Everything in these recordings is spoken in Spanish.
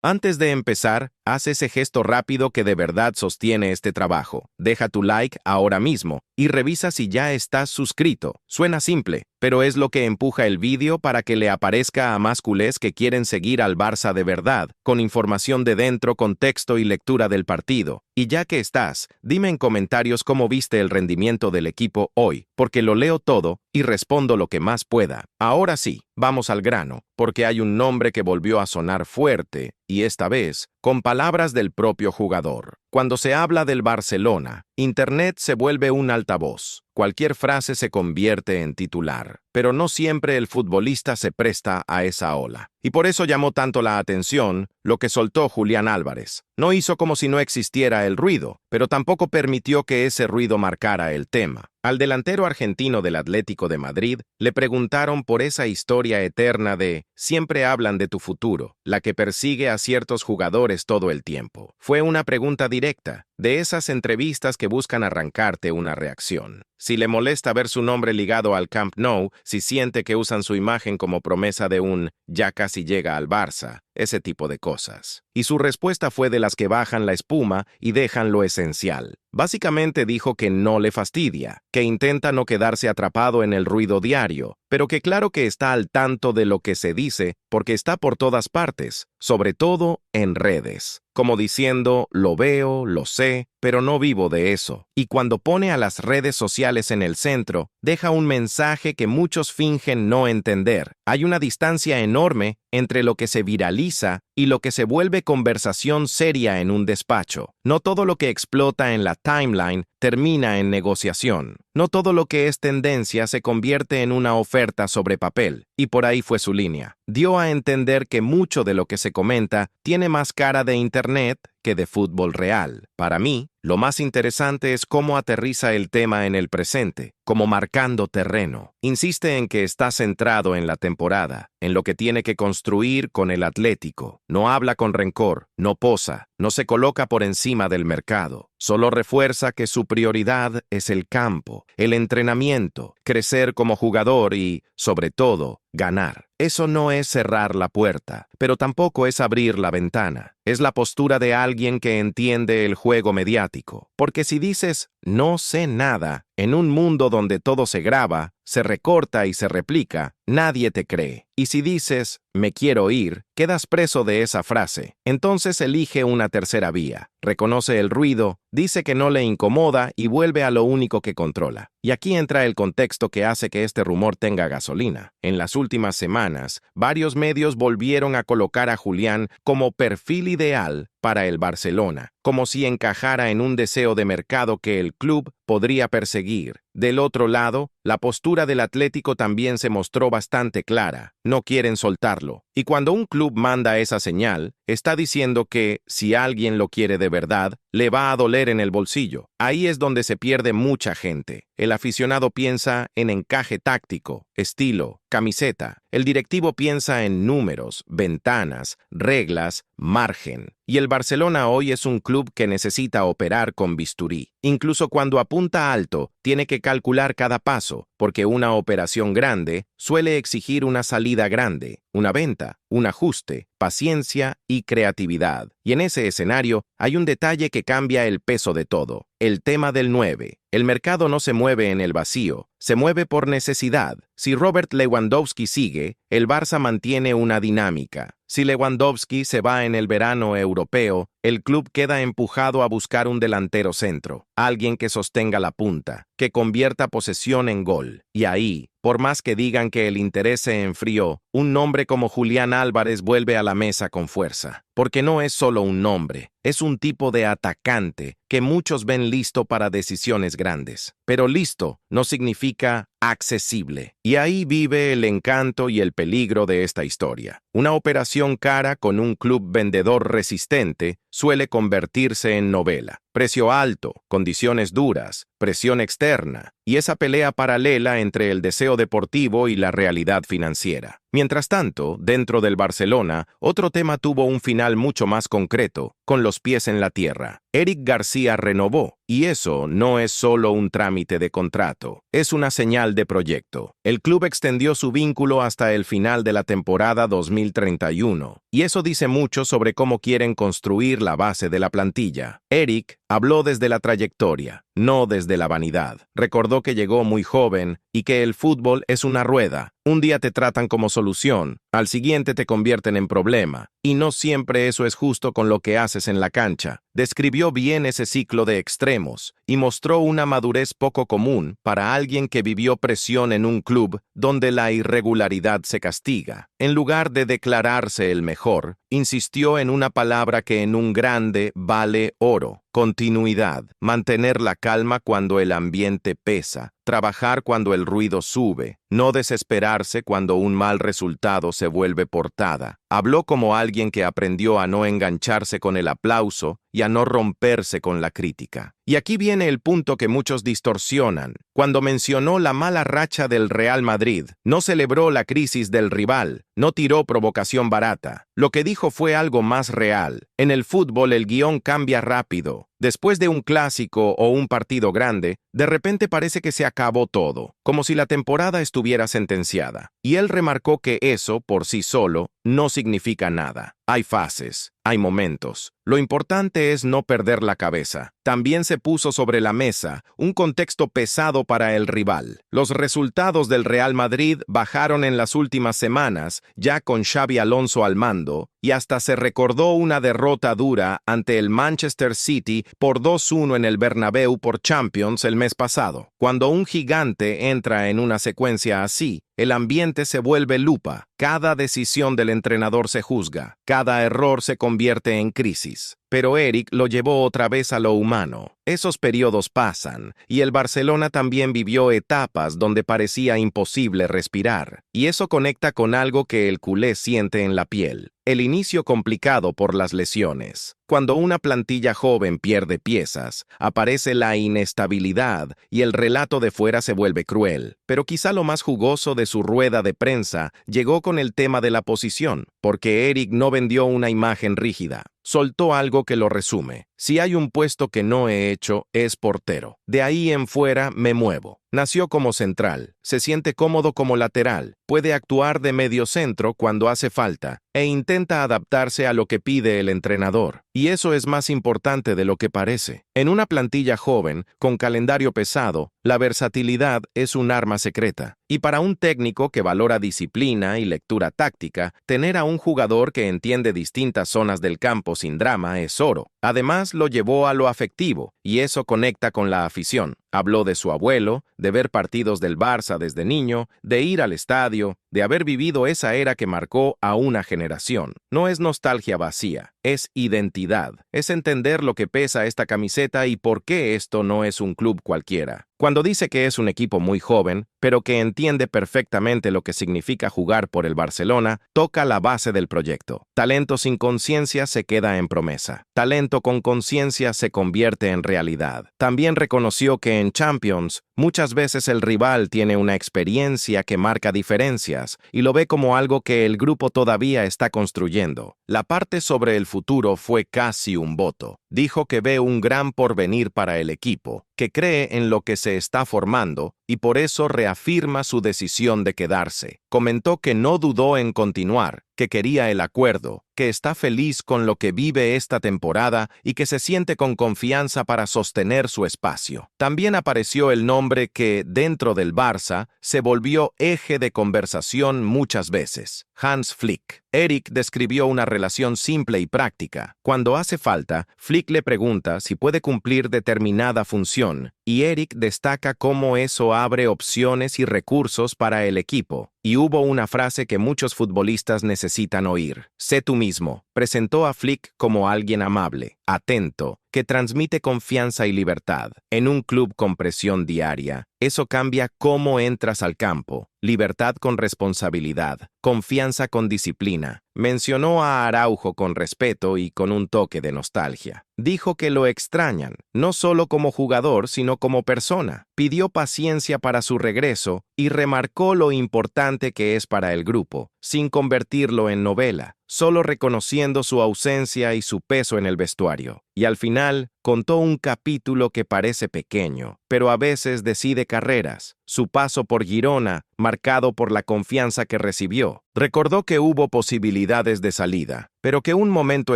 Antes de empezar, haz ese gesto rápido que de verdad sostiene este trabajo. Deja tu like ahora mismo y revisa si ya estás suscrito. Suena simple, pero es lo que empuja el vídeo para que le aparezca a más culés que quieren seguir al Barça de verdad, con información de dentro, contexto y lectura del partido. Y ya que estás, dime en comentarios cómo viste el rendimiento del equipo hoy, porque lo leo todo y respondo lo que más pueda. Ahora sí, vamos al grano, porque hay un nombre que volvió a sonar fuerte, y esta vez, con palabras del propio jugador. Cuando se habla del Barcelona, Internet se vuelve un altavoz. Cualquier frase se convierte en titular, pero no siempre el futbolista se presta a esa ola. Y por eso llamó tanto la atención lo que soltó Julián Álvarez. No hizo como si no existiera el ruido, pero tampoco permitió que ese ruido marcara el tema. Al delantero argentino del Atlético de Madrid le preguntaron por esa historia eterna de «siempre hablan de tu futuro», la que persigue a ciertos jugadores todo el tiempo. Fue una pregunta directa, de esas entrevistas que buscan arrancarte una reacción. Si le molesta ver su nombre ligado al Camp Nou, si siente que usan su imagen como promesa de un «ya casi llega al Barça», ese tipo de cosas. Y su respuesta fue de las que bajan la espuma y dejan lo esencial. Básicamente dijo que no le fastidia, que intenta no quedarse atrapado en el ruido diario, pero que claro que está al tanto de lo que se dice porque está por todas partes, sobre todo en redes. Como diciendo, lo veo, lo sé, pero no vivo de eso. Y cuando pone a las redes sociales en el centro, deja un mensaje que muchos fingen no entender. Hay una distancia enorme entre lo que se viraliza y lo que se vuelve conversación seria en un despacho. No todo lo que explota en la timeline termina en negociación. No todo lo que es tendencia se convierte en una oferta sobre papel. Y por ahí fue su línea. Dio a entender que mucho de lo que se comenta tiene más cara de internet que de fútbol real. Para mí, lo más interesante es cómo aterriza el tema en el presente, como marcando terreno. Insiste en que está centrado en la temporada, en lo que tiene que construir con el Atlético. No habla con rencor, no posa, no se coloca por encima del mercado. Solo refuerza que su prioridad es el campo, el entrenamiento, crecer como jugador y, sobre todo, ganar. Eso no es cerrar la puerta, pero tampoco es abrir la ventana. Es la postura de alguien que entiende el juego mediático. Porque si dices, no sé nada, en un mundo donde todo se graba, se recorta y se replica, nadie te cree. Y si dices, me quiero ir, quedas preso de esa frase. Entonces elige una tercera vía. Reconoce el ruido, dice que no le incomoda y vuelve a lo único que controla. Y aquí entra el contexto que hace que este rumor tenga gasolina. En las últimas semanas, varios medios volvieron a colocar a Julián como perfil ideal para el Barcelona, como si encajara en un deseo de mercado que el club podría perseguir. Del otro lado, la postura del Atlético también se mostró bastante clara. No quieren soltarlo. Y cuando un club manda esa señal, está diciendo que, si alguien lo quiere de verdad, le va a doler en el bolsillo. Ahí es donde se pierde mucha gente. El aficionado piensa en encaje táctico, estilo, camiseta. El directivo piensa en números, ventanas, reglas, margen. Y el Barcelona hoy es un club que necesita operar con bisturí. Incluso cuando apunta alto, tiene que calcular cada paso, porque una operación grande suele exigir una salida grande, una venta, un ajuste, paciencia y creatividad. Y en ese escenario hay un detalle que cambia el peso de todo. El tema del 9. El mercado no se mueve en el vacío, se mueve por necesidad. Si Robert Lewandowski sigue, el Barça mantiene una dinámica. Si Lewandowski se va en el verano europeo, el club queda empujado a buscar un delantero centro, alguien que sostenga la punta, que convierta posesión en gol. Y ahí, por más que digan que el interés se enfrió, un nombre como Julián Álvarez vuelve a la mesa con fuerza. Porque no es solo un nombre, es un tipo de atacante que muchos ven listo para decisiones grandes. Pero listo no significa accesible. Y ahí vive el encanto y el peligro de esta historia. Una operación cara con un club vendedor resistente suele convertirse en novela. Precio alto, condiciones duras, presión externa y esa pelea paralela entre el deseo deportivo y la realidad financiera. Mientras tanto, dentro del Barcelona, otro tema tuvo un final mucho más concreto, con los pies en la tierra. Eric García renovó, y eso no es solo un trámite de contrato, es una señal de proyecto. El club extendió su vínculo hasta el final de la temporada 2031, y eso dice mucho sobre cómo quieren construir la base de la plantilla. Eric habló desde la trayectoria, no desde la vanidad. Recordó que llegó muy joven y que el fútbol es una rueda. Un día te tratan como solución, al siguiente te convierten en problema, y no siempre eso es justo con lo que haces en la cancha. Describió bien ese ciclo de extremos y mostró una madurez poco común para alguien que vivió presión en un club donde la irregularidad se castiga. En lugar de declararse el mejor, insistió en una palabra que en un grande vale oro: continuidad. Mantener la calma cuando el ambiente pesa, trabajar cuando el ruido sube, no desesperarse cuando un mal resultado se vuelve portada. Habló como alguien que aprendió a no engancharse con el aplauso y a no romperse con la crítica. Y aquí viene el punto que muchos distorsionan. Cuando mencionó la mala racha del Real Madrid, no celebró la crisis del rival, no tiró provocación barata. Lo que dijo fue algo más real. En el fútbol el guión cambia rápido. Después de un clásico o un partido grande, de repente parece que se acabó todo, como si la temporada estuviera sentenciada. Y él remarcó que eso, por sí solo, no significa nada. Hay fases, hay momentos. Lo importante es no perder la cabeza. También se puso sobre la mesa un contexto pesado para el rival. Los resultados del Real Madrid bajaron en las últimas semanas, ya con Xabi Alonso al mando, y hasta se recordó una derrota dura ante el Manchester City por 2-1 en el Bernabéu por Champions el mes pasado. Cuando un gigante entra en una secuencia así, el ambiente se vuelve lupa. Cada decisión del entrenador se juzga. Cada error se convierte en crisis. Pero Eric lo llevó otra vez a lo humano. Esos periodos pasan, y el Barcelona también vivió etapas donde parecía imposible respirar. Y eso conecta con algo que el culé siente en la piel: el inicio complicado por las lesiones. Cuando una plantilla joven pierde piezas, aparece la inestabilidad y el relato de fuera se vuelve cruel. Pero quizá lo más jugoso de su rueda de prensa llegó con el tema de la posición, porque Eric no vendió una imagen rígida. Soltó algo que lo resume: si hay un puesto que no he hecho, es portero. De ahí en fuera me muevo. Nació como central, se siente cómodo como lateral, puede actuar de mediocentro cuando hace falta, e intenta adaptarse a lo que pide el entrenador. Y eso es más importante de lo que parece. En una plantilla joven, con calendario pesado, la versatilidad es un arma secreta. Y para un técnico que valora disciplina y lectura táctica, tener a un jugador que entiende distintas zonas del campo sin drama es oro. Además, lo llevó a lo afectivo, y eso conecta con la afición. Habló de su abuelo, de ver partidos del Barça desde niño, de ir al estadio, de haber vivido esa era que marcó a una generación. No es nostalgia vacía, es identidad. Es entender lo que pesa esta camiseta y por qué esto no es un club cualquiera. Cuando dice que es un equipo muy joven, pero que entiende perfectamente lo que significa jugar por el Barcelona, toca la base del proyecto. Talento sin conciencia se queda en promesa. Talento con conciencia se convierte en realidad. También reconoció que en Champions, muchas veces el rival tiene una experiencia que marca diferencias y lo ve como algo que el grupo todavía está construyendo. La parte sobre el futuro fue casi un voto. Dijo que ve un gran porvenir para el equipo, que cree en lo que se está formando y por eso reafirma su decisión de quedarse. Comentó que no dudó en continuar, que quería el acuerdo, que está feliz con lo que vive esta temporada y que se siente con confianza para sostener su espacio. También apareció el nombre que, dentro del Barça, se volvió eje de conversación muchas veces: Hans Flick. Eric describió una relación simple y práctica. Cuando hace falta, Flick le pregunta si puede cumplir determinada función, y Eric destaca cómo eso abre opciones y recursos para el equipo. Y hubo una frase que muchos futbolistas necesitan oír: sé tú mismo. Presentó a Flick como alguien amable, atento, que transmite confianza y libertad. En un club con presión diaria, eso cambia cómo entras al campo. Libertad con responsabilidad, confianza con disciplina. Mencionó a Araujo con respeto y con un toque de nostalgia. Dijo que lo extrañan, no solo como jugador, sino como persona. pidió paciencia para su regreso y remarcó lo importante que es para el grupo, sin convertirlo en novela, solo reconociendo su ausencia y su peso en el vestuario. Y al final, contó un capítulo que parece pequeño, pero a veces decide carreras. Su paso por Girona, marcado por la confianza que recibió. Recordó que hubo posibilidades de salida, pero que un momento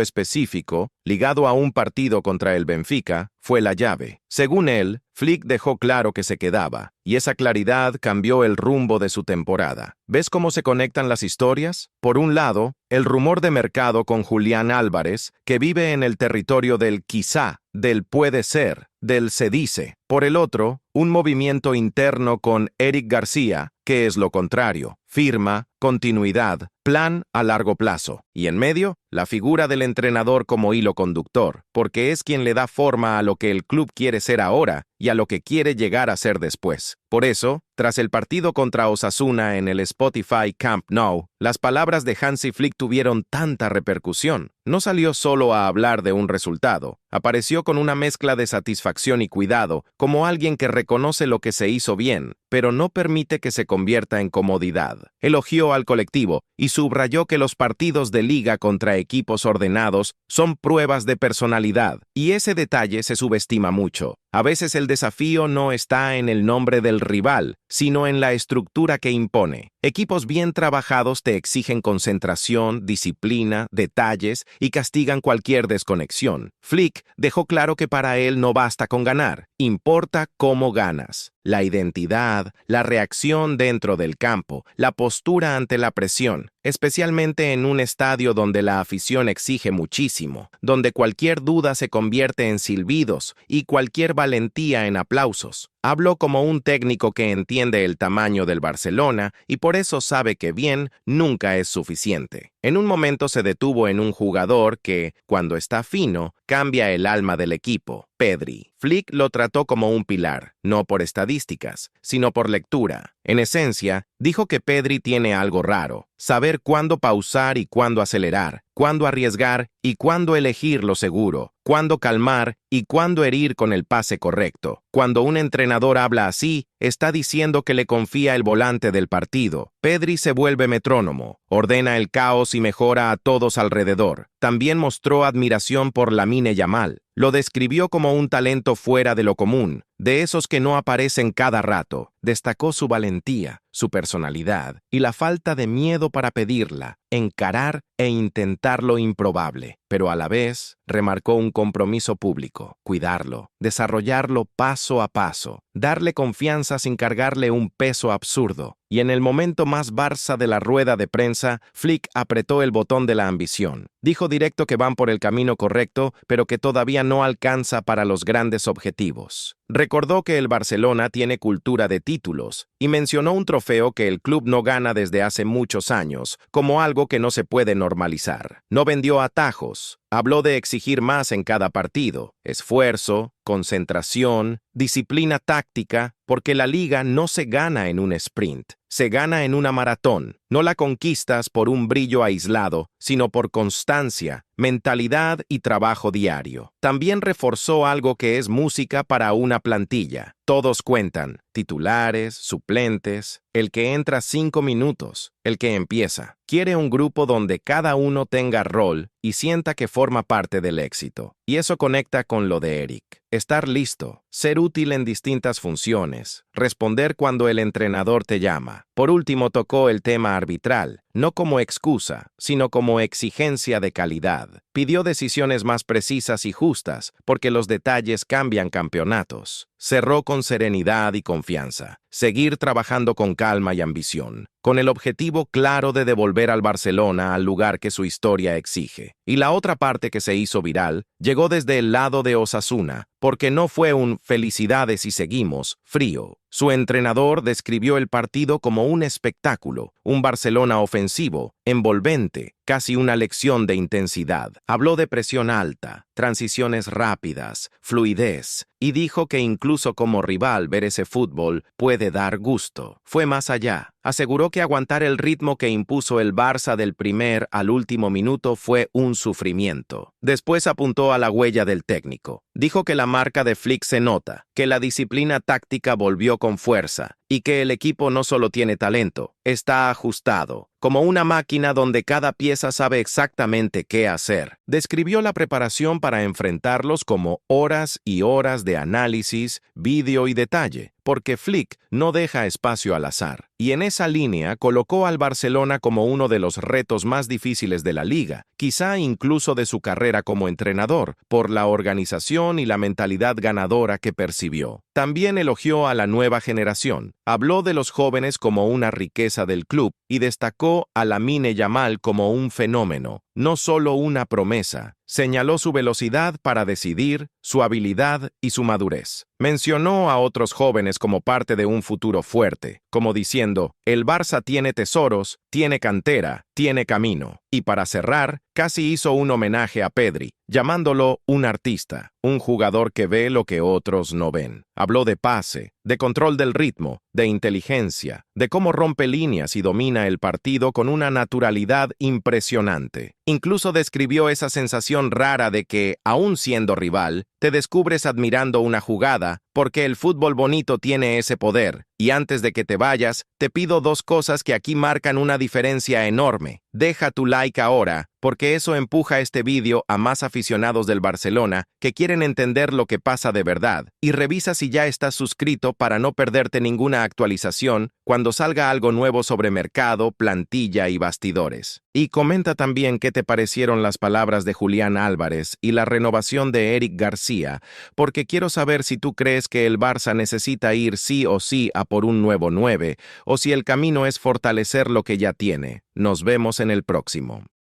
específico, ligado a un partido contra el Benfica, fue la llave. Según él, Flick dejó claro que se quedaba, y esa claridad cambió el rumbo de su temporada. ¿Ves cómo se conectan las historias? Por un lado, el rumor de mercado con Julián Álvarez, que vive en el territorio del quizá, del puede ser, del se dice. Por el otro, un movimiento interno con Eric García, que es lo contrario, firma, continuidad, plan a largo plazo. Y en medio, la figura del entrenador como hilo conductor, porque es quien le da forma a lo que el club quiere ser ahora y a lo que quiere llegar a ser después. Por eso, tras el partido contra Osasuna en el Spotify Camp Nou, las palabras de Hansi Flick tuvieron tanta repercusión. No salió solo a hablar de un resultado, apareció con una mezcla de satisfacción y cuidado, como alguien que reconoce lo que se hizo bien, pero no permite que se convierta en comodidad. Elogió al colectivo y subrayó que los partidos de liga contra equipos ordenados son pruebas de personalidad, y ese detalle se subestima mucho. A veces el desafío no está en el nombre del rival, sino en la estructura que impone. Equipos bien trabajados te exigen concentración, disciplina, detalles y castigan cualquier desconexión. Flick dejó claro que para él no basta con ganar, importa cómo ganas. La identidad, la reacción dentro del campo, la postura ante la presión, especialmente en un estadio donde la afición exige muchísimo, donde cualquier duda se convierte en silbidos y cualquier valentía en aplausos. Habló como un técnico que entiende el tamaño del Barcelona y por eso sabe que bien nunca es suficiente. En un momento se detuvo en un jugador que, cuando está fino, cambia el alma del equipo, Pedri. Flick lo trató como un pilar, no por estadísticas, sino por lectura. En esencia, dijo que Pedri tiene algo raro, saber cuándo pausar y cuándo acelerar, cuándo arriesgar y cuándo elegir lo seguro, cuándo calmar y cuándo herir con el pase correcto. Cuando un entrenador habla así, está diciendo que le confía el volante del partido. Pedri se vuelve metrónomo, ordena el caos y mejora a todos alrededor. También mostró admiración por Lamine Yamal. Lo describió como un talento fuera de lo común, de esos que no aparecen cada rato. Destacó su valentía, su personalidad y la falta de miedo para pedirla, encarar e intentar lo improbable, pero a la vez remarcó un compromiso público, cuidarlo, desarrollarlo paso a paso, darle confianza sin cargarle un peso absurdo. Y en el momento más Barça de la rueda de prensa, Flick apretó el botón de la ambición. Dijo directo que van por el camino correcto, pero que todavía no alcanza para los grandes objetivos. Recordó que el Barcelona tiene cultura de títulos y mencionó un trofeo que el club no gana desde hace muchos años, como algo que no se puede normalizar. No vendió atajos. Habló de exigir más en cada partido, esfuerzo, concentración, disciplina táctica, porque la liga no se gana en un sprint, se gana en una maratón. No la conquistas por un brillo aislado, sino por constancia, mentalidad y trabajo diario. También reforzó algo que es música para una plantilla. Todos cuentan, titulares, suplentes, el que entra 5 minutos, el que empieza. Quiere un grupo donde cada uno tenga rol y sienta que forma parte del éxito. Y eso conecta con lo de Eric. Estar listo, ser útil en distintas funciones, responder cuando el entrenador te llama. Por último, tocó el tema arbitral, no como excusa, sino como exigencia de calidad. Pidió decisiones más precisas y justas, porque los detalles cambian campeonatos. Cerró con serenidad y confianza. Seguir trabajando con calma y ambición, con el objetivo claro de devolver al Barcelona al lugar que su historia exige. Y la otra parte que se hizo viral llegó desde el lado de Osasuna, porque no fue un "felicidades y seguimos" frío. Su entrenador describió el partido como un espectáculo, un Barcelona ofensivo, envolvente, casi una lección de intensidad. Habló de presión alta, transiciones rápidas, fluidez, y dijo que incluso como rival ver ese fútbol puede dar gusto. Fue más allá. Aseguró que aguantar el ritmo que impuso el Barça del primer al último minuto fue un sufrimiento. Después apuntó a la huella del técnico. Dijo que la marca de Flick se nota, que la disciplina táctica volvió con fuerza y que el equipo no solo tiene talento, está ajustado, como una máquina donde cada pieza sabe exactamente qué hacer. Describió la preparación para enfrentarlos como horas y horas de análisis, vídeo y detalle, porque Flick no deja espacio al azar. Y en esa línea colocó al Barcelona como uno de los retos más difíciles de la liga, quizá incluso de su carrera como entrenador, por la organización y la mentalidad ganadora que percibió. También elogió a la nueva generación. Habló de los jóvenes como una riqueza del club y destacó a Lamine Yamal como un fenómeno, no solo una promesa. Señaló su velocidad para decidir, su habilidad y su madurez. Mencionó a otros jóvenes como parte de un futuro fuerte, como diciendo, el Barça tiene tesoros, tiene cantera, tiene camino. Y para cerrar, casi hizo un homenaje a Pedri, llamándolo un artista, un jugador que ve lo que otros no ven. Habló de pase, de control del ritmo, de inteligencia, de cómo rompe líneas y domina el partido con una naturalidad impresionante. Incluso describió esa sensación rara de que, aun siendo rival, te descubres admirando una jugada, porque el fútbol bonito tiene ese poder. Y antes de que te vayas, te pido dos cosas que aquí marcan una diferencia enorme. Deja tu like ahora, porque eso empuja este vídeo a más aficionados del Barcelona que quieren entender lo que pasa de verdad. Y revisa si ya estás suscrito para no perderte ninguna actualización cuando salga algo nuevo sobre mercado, plantilla y bastidores. Y comenta también qué te parecieron las palabras de Julián Álvarez y la renovación de Eric García, porque quiero saber si tú crees que el Barça necesita ir sí o sí a por un nuevo 9, o si el camino es fortalecer lo que ya tiene. Nos vemos en el próximo.